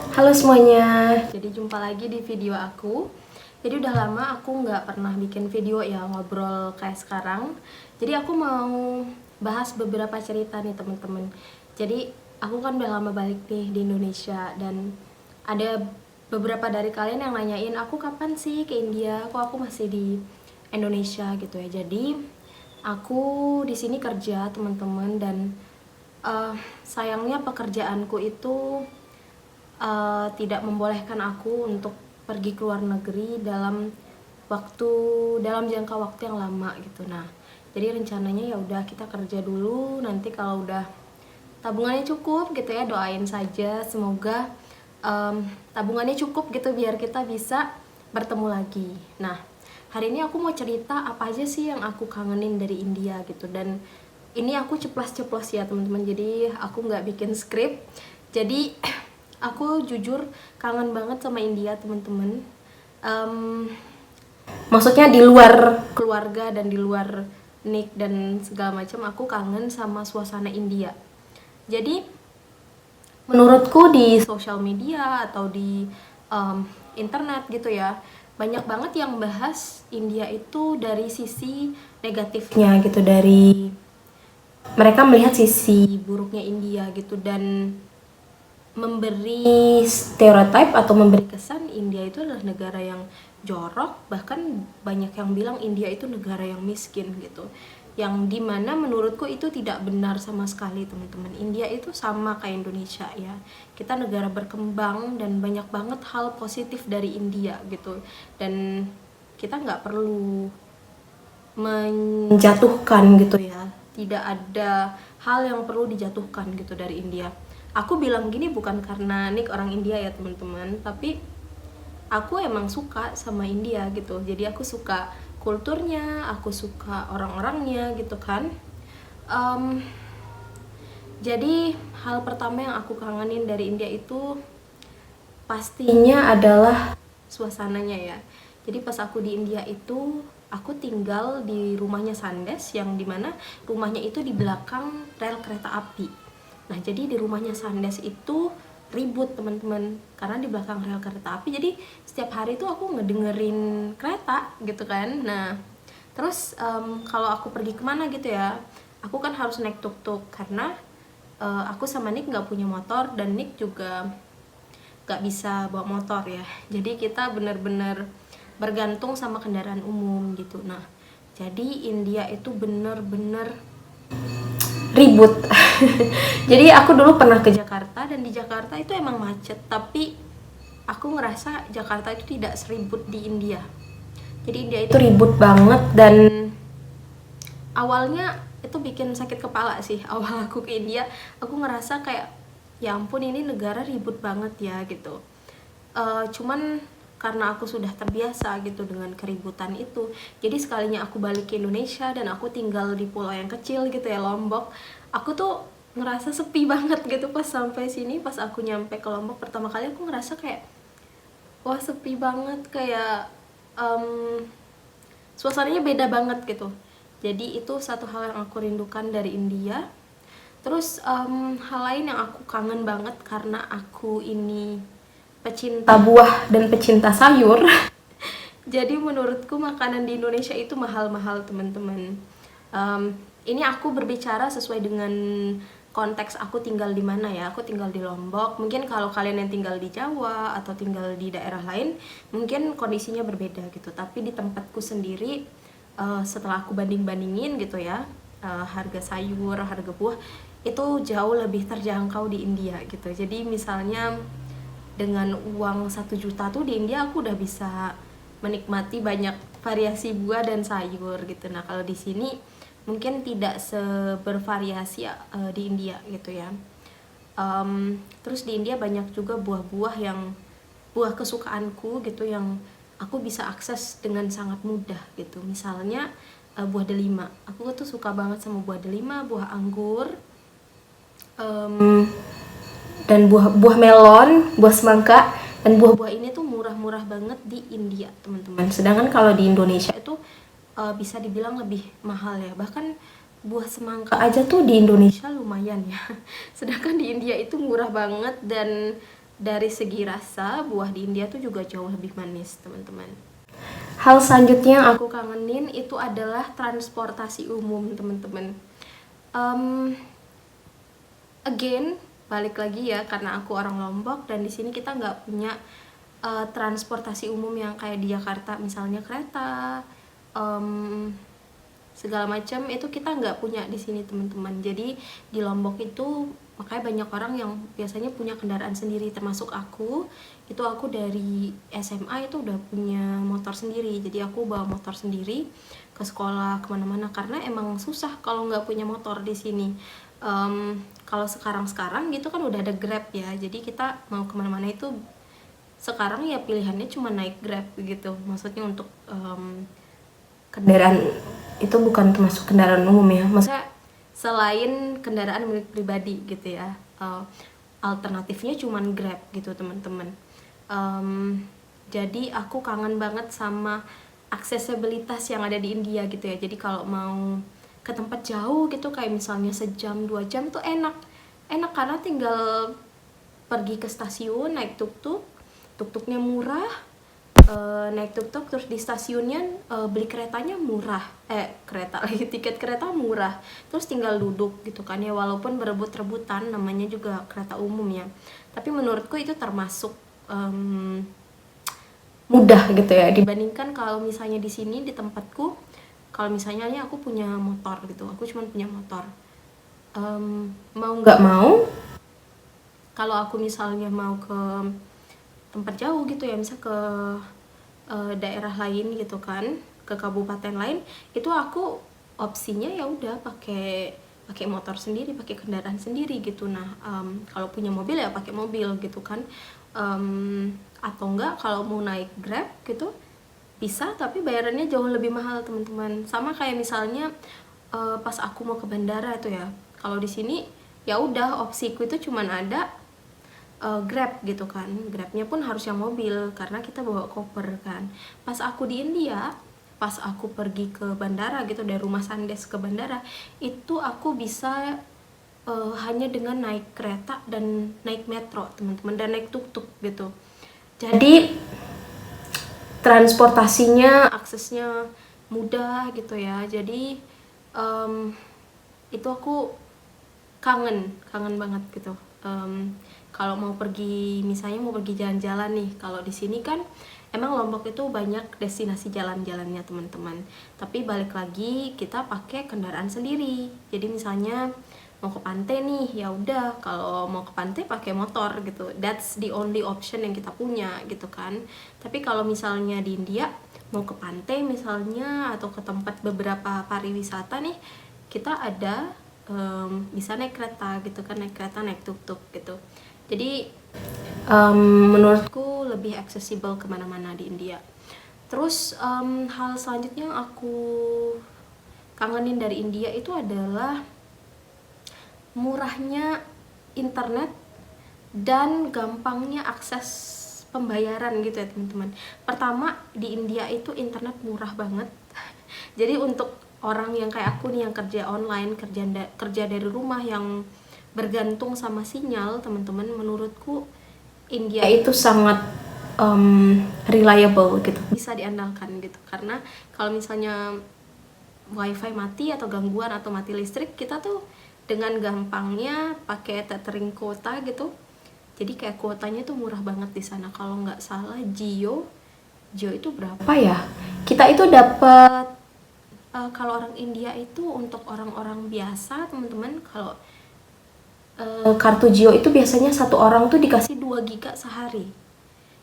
Halo semuanya, jadi jumpa lagi di video aku. Jadi udah lama aku nggak pernah bikin video ya ngobrol kayak sekarang. Jadi aku mau bahas beberapa cerita nih temen-temen. Jadi aku kan udah lama balik nih di Indonesia dan ada beberapa dari kalian yang nanyain aku kapan sih ke India, kok aku masih di Indonesia gitu ya. Jadi aku di sini kerja teman-teman dan sayangnya pekerjaanku itu tidak membolehkan aku untuk pergi ke luar negeri dalam jangka waktu yang lama gitu. Nah, jadi rencananya ya udah kita kerja dulu, nanti kalau udah tabungannya cukup gitu ya, doain saja semoga tabungannya cukup gitu biar kita bisa bertemu lagi. Nah, hari ini aku mau cerita apa aja sih yang aku kangenin dari India gitu, dan ini aku ceplos-ceplos ya teman-teman, jadi aku nggak bikin skrip. Jadi aku jujur kangen banget sama India teman-teman. Maksudnya di luar keluarga dan di luar Nick dan segala macam, aku kangen sama suasana India. Jadi menurutku di sosial media atau di internet gitu ya, banyak banget yang bahas India itu dari sisi negatifnya gitu, dari mereka melihat sisi buruknya India gitu, dan memberi stereotip atau memberi kesan India itu adalah negara yang jorok, bahkan banyak yang bilang India itu negara yang miskin gitu, yang dimana menurutku itu tidak benar sama sekali teman-teman. India itu sama kayak Indonesia ya, kita negara berkembang dan banyak banget hal positif dari India gitu, dan kita nggak perlu menjatuhkan gitu ya, tidak ada hal yang perlu dijatuhkan gitu dari India. Aku bilang gini bukan karena Nick orang India ya teman-teman, tapi aku emang suka sama India gitu. Jadi aku suka kulturnya, aku suka orang-orangnya gitu kan. um, jadi hal pertama yang aku kangenin dari India itu pastinya adalah suasananya ya. Jadi pas aku di India itu aku tinggal di rumahnya Sandes, yang dimana rumahnya itu di belakang rel kereta api. Nah jadi di rumahnya Sandes itu ribut teman-teman karena di belakang rel kereta api, jadi setiap hari itu aku ngedengerin kereta gitu kan. Nah terus kalau aku pergi kemana gitu ya, aku kan harus naik tuk-tuk karena aku sama Nick nggak punya motor dan Nick juga gak bisa bawa motor ya, jadi kita bener-bener bergantung sama kendaraan umum gitu. Nah jadi India itu bener-bener ribut. Jadi aku dulu pernah ke Jakarta dan di Jakarta itu emang macet, tapi aku ngerasa Jakarta itu tidak seribut di India. Jadi India itu ribut banget dan awalnya itu bikin sakit kepala sih. Awal aku ke India aku ngerasa kayak ya ampun ini negara ribut banget ya gitu. Cuman karena aku sudah terbiasa gitu dengan keributan itu, jadi sekalinya aku balik ke Indonesia dan aku tinggal di pulau yang kecil gitu ya, Lombok, aku tuh ngerasa sepi banget gitu pas sampai sini. Pas aku nyampe ke Lombok pertama kali aku ngerasa kayak wah sepi banget, kayak suasananya beda banget gitu. Jadi itu satu hal yang aku rindukan dari India. Terus hal lain yang aku kangen banget karena aku ini pecinta buah dan pecinta sayur. Jadi menurutku makanan di Indonesia itu mahal-mahal teman-teman. Ini aku berbicara sesuai dengan konteks aku tinggal di mana ya. Aku tinggal di Lombok. Mungkin kalau kalian yang tinggal di Jawa atau tinggal di daerah lain, mungkin kondisinya berbeda gitu. Tapi di tempatku sendiri, setelah aku banding-bandingin gitu ya, harga sayur, harga buah itu jauh lebih terjangkau di India gitu. Jadi misalnya dengan uang 1 juta tuh di India aku udah bisa menikmati banyak variasi buah dan sayur gitu. Nah kalau di sini mungkin tidak sebervariasi di India gitu ya. Terus di India banyak juga buah-buah yang buah kesukaanku gitu, yang aku bisa akses dengan sangat mudah gitu. Misalnya buah delima, aku tuh suka banget sama buah delima, buah anggur, dan buah melon, buah semangka. Dan buah-buah ini tuh murah-murah banget di India teman-teman, sedangkan kalau di Indonesia itu bisa dibilang lebih mahal ya. Bahkan buah semangka aja tuh di Indonesia lumayan ya, sedangkan di India itu murah banget dan dari segi rasa buah di India tuh juga jauh lebih manis teman-teman. Hal selanjutnya yang aku kangenin itu adalah transportasi umum teman-teman. Again, balik lagi ya, karena aku orang Lombok dan di sini kita nggak punya transportasi umum yang kayak di Jakarta, misalnya kereta, segala macam itu kita nggak punya di sini teman-teman. Jadi di Lombok itu makanya banyak orang yang biasanya punya kendaraan sendiri, termasuk aku. Itu aku dari SMA itu udah punya motor sendiri, jadi aku bawa motor sendiri ke sekolah kemana-mana karena emang susah kalau nggak punya motor di sini. Kalau sekarang gitu kan udah ada Grab ya, jadi kita mau kemana-mana itu sekarang ya pilihannya cuma naik Grab gitu. Maksudnya untuk kendaraan itu bukan termasuk kendaraan umum ya, maksudnya selain kendaraan milik pribadi gitu ya, alternatifnya cuman Grab gitu teman-teman. Jadi aku kangen banget sama aksesibilitas yang ada di India gitu ya. Jadi kalau mau ke tempat jauh gitu kayak misalnya sejam 2 jam tuh enak karena tinggal pergi ke stasiun naik tuk-tuk, tuk-tuknya murah, naik tuk-tuk terus di stasiunnya beli keretanya murah, kereta lagi, tiket kereta murah, terus tinggal duduk gitu kan ya, walaupun berebut-rebutan, namanya juga kereta umum ya, tapi menurutku itu termasuk mudah gitu ya dibandingkan kalau misalnya di sini di tempatku. Kalau misalnya aku punya motor gitu, aku cuma punya motor, mau nggak mau kalau aku misalnya mau ke tempat jauh gitu ya, misal ke daerah lain gitu kan, ke kabupaten lain, itu aku opsinya ya udah pakai motor sendiri, pakai kendaraan sendiri gitu. Nah kalau punya mobil ya pakai mobil gitu kan, atau enggak kalau mau naik Grab gitu bisa, tapi bayarannya jauh lebih mahal teman-teman. Sama kayak misalnya pas aku mau ke bandara itu ya, kalau di sini ya udah opsiku itu cuman ada Grab gitu kan, Grabnya pun harus yang mobil karena kita bawa koper kan. Pas aku di India, pas aku pergi ke bandara gitu, dari rumah Sandes ke bandara, itu aku bisa hanya dengan naik kereta dan naik metro teman-teman, dan naik tuk-tuk gitu. Jadi transportasinya, aksesnya mudah gitu ya. Jadi itu aku kangen banget gitu. Kalau mau pergi, misalnya mau pergi jalan-jalan nih, kalau di sini kan emang Lombok itu banyak destinasi jalan-jalannya teman-teman, tapi balik lagi kita pakai kendaraan sendiri. Jadi misalnya mau ke pantai nih, ya udah kalau mau ke pantai pakai motor gitu, that's the only option yang kita punya gitu kan. Tapi kalau misalnya di India mau ke pantai misalnya atau ke tempat beberapa pariwisata nih, kita ada bisa naik kereta gitu kan, naik kereta, naik tuk-tuk gitu. Jadi menurutku lebih accessible kemana-mana di India. Terus hal selanjutnya yang aku kangenin dari India itu adalah murahnya internet dan gampangnya akses pembayaran gitu ya teman-teman. Pertama, di India itu internet murah banget. Jadi untuk orang yang kayak aku nih yang kerja online, kerja dari rumah, yang bergantung sama sinyal teman-teman, menurutku India itu sangat reliable gitu, bisa diandalkan gitu. Karena kalau misalnya wifi mati atau gangguan atau mati listrik, kita tuh dengan gampangnya pakai tethering kuota gitu. Jadi kayak kuotanya tuh murah banget di sana. Kalau nggak salah Jio itu berapa ya? Kita itu dapat kalau orang India itu, untuk orang-orang biasa teman-teman, kalau kartu Jio itu biasanya satu orang tuh dikasih 2 giga sehari.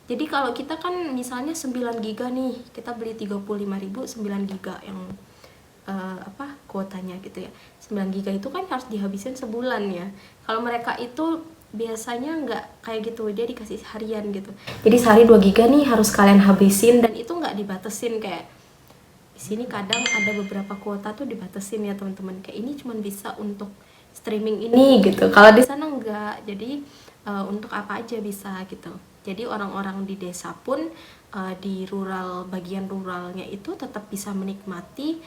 Jadi kalau kita kan misalnya 9 giga nih, kita beli 35.000 9 giga yang kuotanya gitu ya. 9 giga itu kan harus dihabisin sebulan ya. Kalau mereka itu biasanya nggak kayak gitu, dia dikasih harian gitu. Jadi sehari 2 giga nih harus kalian habisin, dan itu nggak dibatesin kayak di sini. Kadang ada beberapa kuota tuh dibatesin ya teman-teman, kayak ini cuma bisa untuk streaming ini gitu. Kalau di sana enggak, jadi untuk apa aja bisa gitu. Jadi orang-orang di desa pun di bagian ruralnya itu tetap bisa menikmati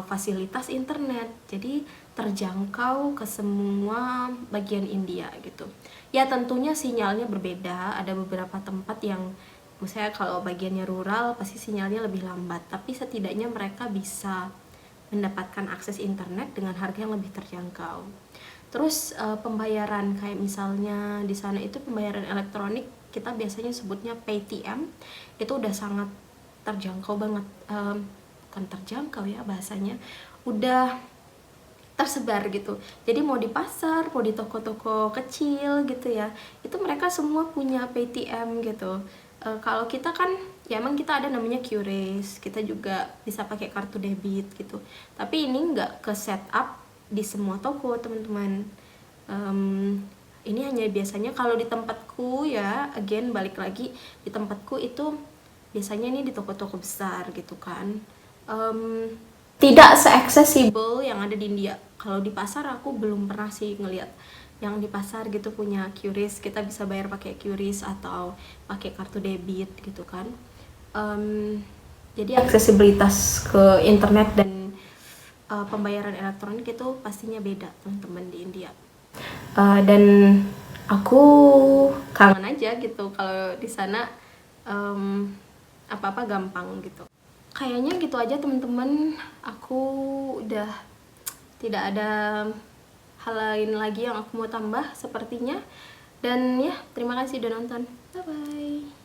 fasilitas internet. Jadi terjangkau ke semua bagian India gitu. Ya tentunya sinyalnya berbeda, ada beberapa tempat yang misalnya kalau bagiannya rural pasti sinyalnya lebih lambat, tapi setidaknya mereka bisa mendapatkan akses internet dengan harga yang lebih terjangkau. Terus pembayaran kayak misalnya di sana itu pembayaran elektronik, kita biasanya sebutnya PayTM, itu udah sangat terjangkau banget. Bukan terjangkau ya bahasanya, udah tersebar gitu. Jadi mau di pasar, mau di toko-toko kecil gitu ya, itu mereka semua punya PayTM gitu. Kalau kita kan ya emang kita ada namanya QRIS, kita juga bisa pakai kartu debit gitu. Tapi ini nggak ke setup di semua toko teman-teman. Ini hanya biasanya kalau di tempatku ya, again balik lagi, di tempatku itu biasanya ini di toko-toko besar gitu kan. Tidak se-accessible yang ada di India. Kalau di pasar aku belum pernah sih ngeliat yang di pasar gitu punya QRIS, kita bisa bayar pakai QRIS atau pakai kartu debit gitu kan. Jadi aksesibilitas ke internet dan pembayaran elektronik itu pastinya beda teman-teman di India. Dan aku kangen aja gitu kalau di sana apa-apa gampang gitu. Kayaknya gitu aja teman-teman, aku udah tidak ada hal lain lagi yang aku mau tambah sepertinya. Dan ya, terima kasih udah nonton. Bye bye.